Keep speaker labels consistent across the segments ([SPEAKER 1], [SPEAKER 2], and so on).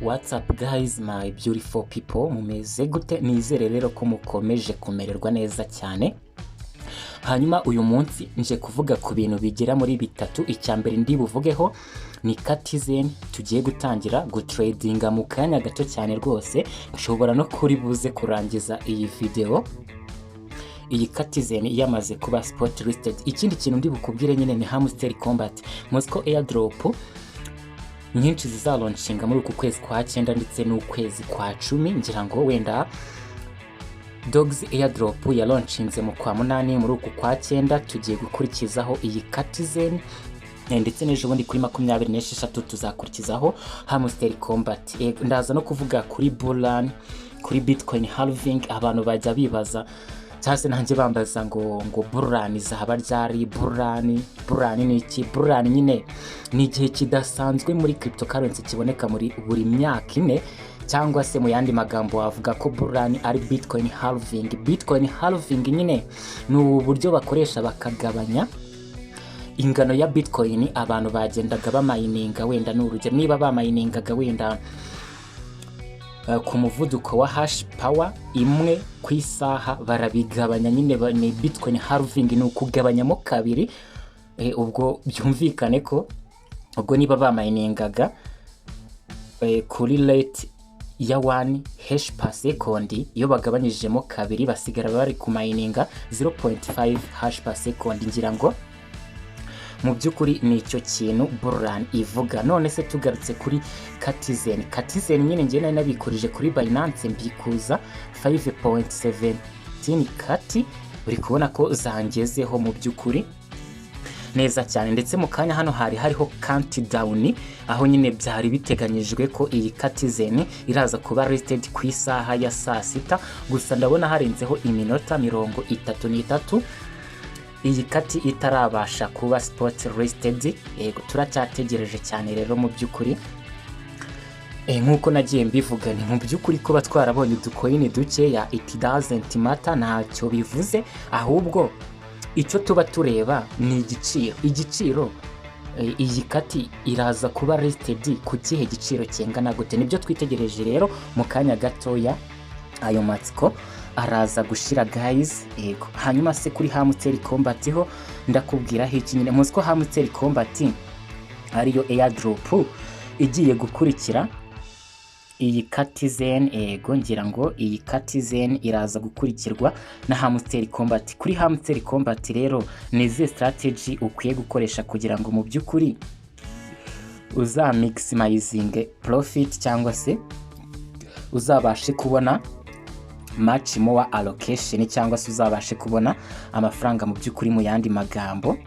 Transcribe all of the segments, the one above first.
[SPEAKER 1] What's up guys, my beautiful people, mumeze gute? Nizere rero ko mukomeje kumererwa neza cyane. Hanyuma uyu munsi nje kuvuga ku bintu bigera muri bitatu. Icyambere ndi buvugeho ni Catizen tugiye gutangira gutradinga mu kanya gato cyane rwose. Ushobora no kuri buze kurangiza iyi video. Iyi Catizen yamaze kuba spot listed. Ikindi kintu ndi bukubwire nyine ni hamster combat. Moscow airdrop nyinshi zizalaunchinga muri uku kwezi kwa 9 ndetse n'ukwezi kwa 10. Ngira ngo wenda Dogs airdrop ya launchinze mu kwa 8 muri uku kwa 9 tugiye gukurikizaho iyi Catizen ndetse n'ejo bundi kuri 26 tuzakurikizaho hamster combat. Ndaza no kuvuga kuri bull kuri bitcoin halving. Abantu bajya bibaza cyase nanjye bambaza ngo burani zahaba ryari. Burani ni iki? Burani nyine ni igihe kidasanzwe muri cryptocurrency kiboneka muri buri myaka ine, cyangwa se mu yandi magambo wavuga ko burani ari bitcoin halving. Bitcoin halving nyine ni uburyo bakoresha bakagabanya ingano ya bitcoin abantu bagendaga bamayininga. Wenda n'urugero niba bamayiningaga wenda ku muvuduko wa hash power imwe ku isaha, barabigabanya nyine ni bitcoin halving, ni ukugabanyamo kabiri. Ubwo byumvikane ko ubwo niba bamayiningaga kuri rate ya 1 hash per second, iyo bagabanyijemo kabiri basigara bari ku mayininga 0.5 hash per second. Ngira ngo mu byukuri ni icyo kintu Buran ivuga. None se tugarutse kuri Catizen. Catizen nyine ngiye nabikurije kuri Binance mbikuza 5.17 kati. Uri kubona ko zangezeho mu byukuri neza cyane, ndetse mu kanya hano hariho countdown aho nyine byari biteganyijwe ko iyi Catizen iraza kuba listed ku isaha ya saa 6. Gusa ndabona harenzeho iminota 33 iyi kati itarabasha kuba spot listed. Turacyategereje cyane rero mu byukuri. Nkuko nagiye mbivuga ni mu byukuri ko batwarabonye uducoin dukeya it doesn't matter, ntacyo bivuze, ahubwo icyo tuba tureba ni igiciro. Iyi kati iraza kuba listed ku kihe giciro kingana gute, nibyo twitegereje rero mu kanya gatoya. Ayo matsiko araza gushira guys. Hanyuma se kuri hamster combat ho ndakubwira iki nyine. Muzi ko hamster combat ariyo airdrop igiye gukurikira iyi Catizen. Ngira ngo iyi Catizen iraza gukurikirwa na hamster combat. Kuri hamster combat rero ni ze strategy ukwiye gukoresha kugira ngo mu byukuri uza maximizing profit, cyangwa se uzabashe kubona much more allocation, cyangwa se uzabashe kubona amafaranga mu byukuri. Mu yandi magambo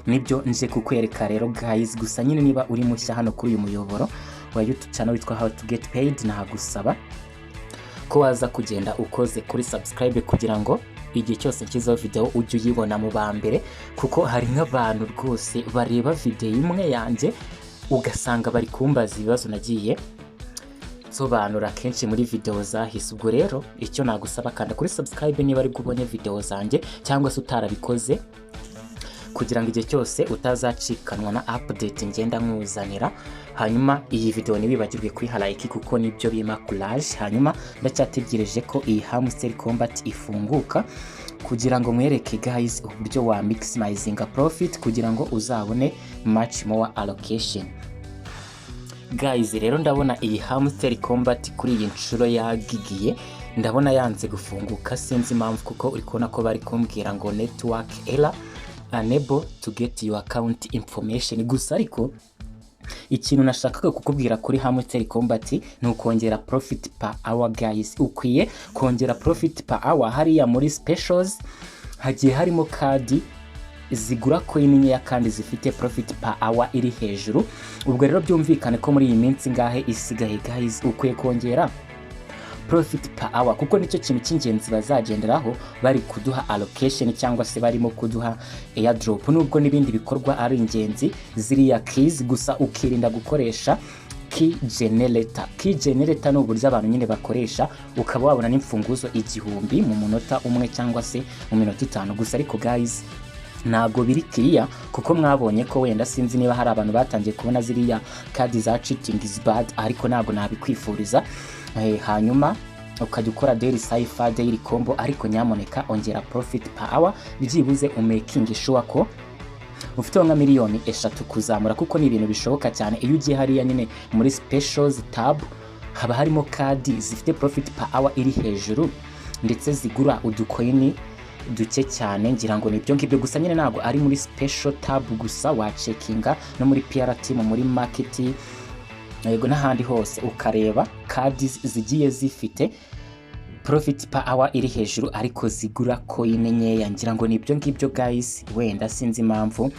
[SPEAKER 1] nibyo nje kukwereka rero guys. Gusa nyine niba uri mushya hano kuri uyu muyoboro wa YouTube channel witwa How to Get Paid, nagusaba ko waza kugenda ukoze kuri subscribe kugira ngo igihe cyose nkizo video ujye uyibona mu bambere, kuko hari nk'abantu rwose bareba video imwe yanjye ugasanga bari kumbaza ibibazo nagiye sobanura kenshi muri video zahise. Ubwo rero icyo nagusaba kanda kuri subscribe niba ari kubonye video zanjye, cyangwa se utarabikoze, kugira ngo igihe cyose utazacikanwa na update ngenda nkuzanira. Hanyuma iyi video nibibagirwe kuyiha like kuko nibyo bima courage. Hanyuma ndacyategereje ko iyi hamster combat ifunguka kugira ngo mwereke guys uburyo wa maximizing profit kugira ngo uzabone much more allocation. Guys rero ndabona iyi hamster combat kuri iyi nshuro yagigiye, ndabona yanze gufunguka. Sinzi impamvu, kuko uri kubona ko bari kumbwira ngo network error, unable to get your account information. Gusa ariko ikintu nashakaga kukubwira kuri hamster combat ni ukongera profit per hour guys. Ukwiye kongera profit per hour. Hariya muri specials hagiye harimo kadi zigura coin ya kandi zifite profit per hour iri hejuru. Ubwo rero byumvikane ko muri iyi minsi ngahe isigaye guys ukwiye kongera profit per hour, kuko nicyo kintu cy'ingenzi bazagenderaho bari kuduha allocation, cyangwa se barimo kuduha airdrop. Nubwo n'ibindi bikorwa ari ingenzi ziriya keys, gusa ukirinda gukoresha key generator. Key generator ni uburyo abantu nyine bakoresha ukaba wabona n'imfunguzo 1000 mu munota umwe cyangwa se mu minota 5 gusa. Ariko guys ntabwo biri clear kuko mwabonye ko wenda sinzi niba hari abantu batangiye kubona ziriya kadi za cheating is bad, ariko ntabwo nabikwifuriza. Hanyuma ukajya ukora daily cipher, daily combo, ariko nyamuneka ongera profit per hour, byibuze umaking sure ko ufite nka miliyoni 3 kuzamura, kuko ni ibintu bishoboka cyane. Iyo ugiye hariya nyine muri specials tab haba harimo kadi zifite profit per hour iri hejuru, ndetse zigura uducoin duke cyane, ngira ngo nibyo ngibyo gusa nyine ntabwo ari muri special tab gusa, wacekinga no muri PR team, muri market, yego n'ahandi hose ukareba kadi zigiye zifite profit per hour iri hejuru ariko zigura coin nkeya, ngira ngo nibyo ngibyo guys. Wenda sinzi impamvu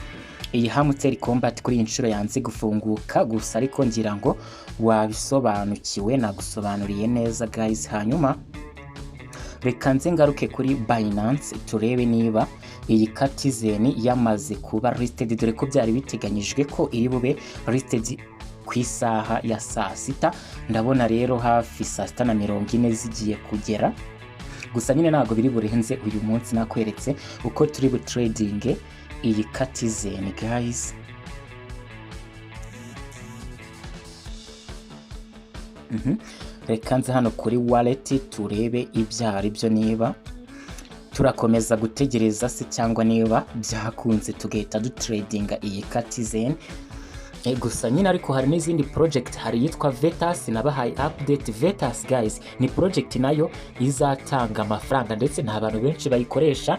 [SPEAKER 1] iyi Uramutse combat kuri inshuro yanze gufunguka gusa, ariko ngira ngo wabisobanukiwe, nagusobanuriye neza guys. Hanyuma reka nze ngaruke kuri Binance turebe niba iyi Catizen yamaze kuba listed, dore ko byari biteganyijwe ko iri bube listed ku isaha ya saa 6. Ndabona rero hafi saa 6:40 zigiye kugera, gusa nyine ntabwo biri burenze uyu munsi. Nakweretse uko turi bu trading iyi Catizen guys. Reka nze hano kuri wallet turebe ibyari byo, niba turakomeza gutegereza se cyangwa niba byakunze tugahita dutradinga iyi Catizen. Gusa nyine ariko hari n'izindi project, hari yitwa Vetas, nabahaye update. Vetas guys ni project nayo izatanga amafaranga, ndetse nta bantu benshi bayikoresha.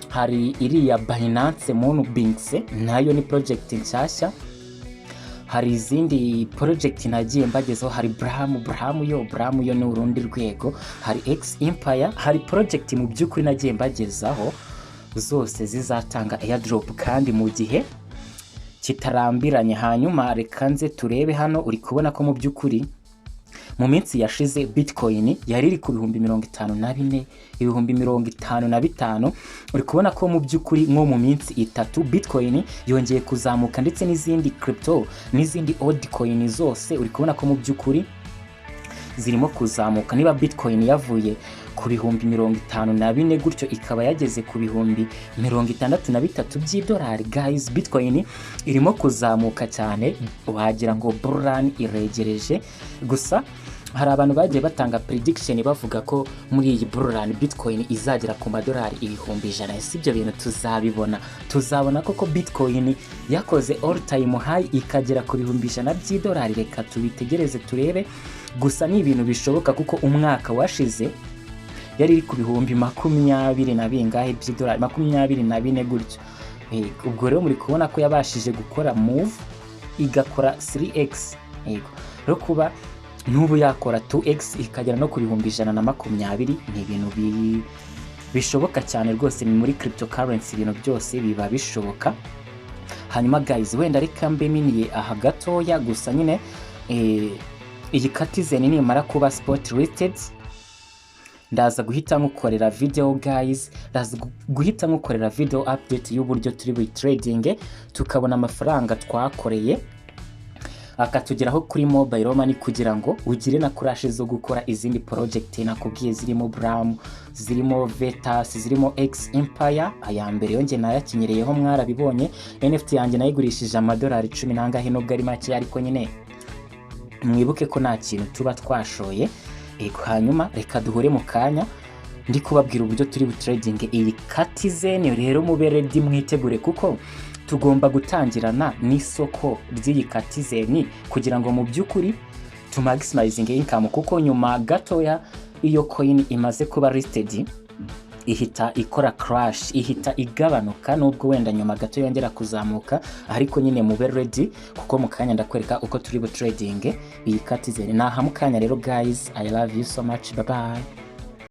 [SPEAKER 1] Hari iriya Binance Moonbinks, nayo ni project nshyashya. Hari izindi project nagiye mbagezaho, hari Brahamu yo ni urundi rwego, hari X Empire, hari project mu by'ukuri nagiye mbagezaho zose zizatanga airdrop kandi mu gihe kitarambiranye. Hanyuma reka nze turebe hano, uri kubona ko mu by'ukuri mu minsi yashize Bitcoin yari iri ku 54,000, 55,000. Uri kubona ko mu by'ukuri nko mu minsi 3 Bitcoin yongeye kuzamuka, ndetse n'izindi crypto n'izindi altcoin zose uri kubona ko mu by'ukuri zirimo kuzamuka. Niba Bitcoin yavuye ku 54,000 gutyo ikaba yageze ku 63,000 by'idolari guys, Bitcoin irimo kuzamuka cyane, wagira ngo bull run iregereje. Gusa hari abantu bagiye batanga prediction bavuga ko muri iyi bull run Bitcoin izagera ku madolari 100,000. Si ibyo bintu tuzabona koko Bitcoin yakoze all time high ikagera ku 100,000 by'idolari? Reka tubitegereze turebe. Gusa ni ibintu bishoboka kuko umwaka washize yari iri ku 20,20 na bingahe by'idolari, 24 gutyo. Ubwo rero muri kubona ko yabashije gukora move igakora 3x. Rero kuba n'ubu yakora 2x ikagera no ku 120,000 ni ibintu bishoboka cyane rwose. Ni muri cryptocurrency ibintu byose biba bishoboka. Hanyuma guys, wenda reka mbe miniye aha gatoya gusa nyine iyi Catizen nimara kuba spot listed ndaza guhita nkukorera video guys, ndaza guhita nkukorera video update y'uburyo turi bu trading tukabona amafaranga twakoreye akatugeraho kuri mobile money, kugira ngo ugire na crash zo gukora izindi project nakubwiye zirimo Brahamu, zirimo Vetas, zirimo X Empire. Aya mbere yonge nayakinyereyeho mwarabibonye. NFT yanjye nayigurishije amadolari 10 nangahe, nubwo ari make ariko nyine mwibuke ko nta kintu tuba twashoye. Hanyuma reka duhure mu kanya ndi kubabwira uburyo turi bu trading iyi Catizen. Rero mube ready, mwitegure kuko tugomba gutangirana n'isoko ry'iyi Catizen kugira ngo mu by'ukuri to maximizing income, kuko nyuma gatoya iyo coin imaze kuba listed ihita ikora crash, ihita igabanuka, nubwo wenda nyuma gato yongera kuzamuka. Ariko nyine mube ready kuko mu kanya ndakwereka uko turi bu trading iyi Catizen. Naha mu kanya rero guys, I love you so much, bye bye.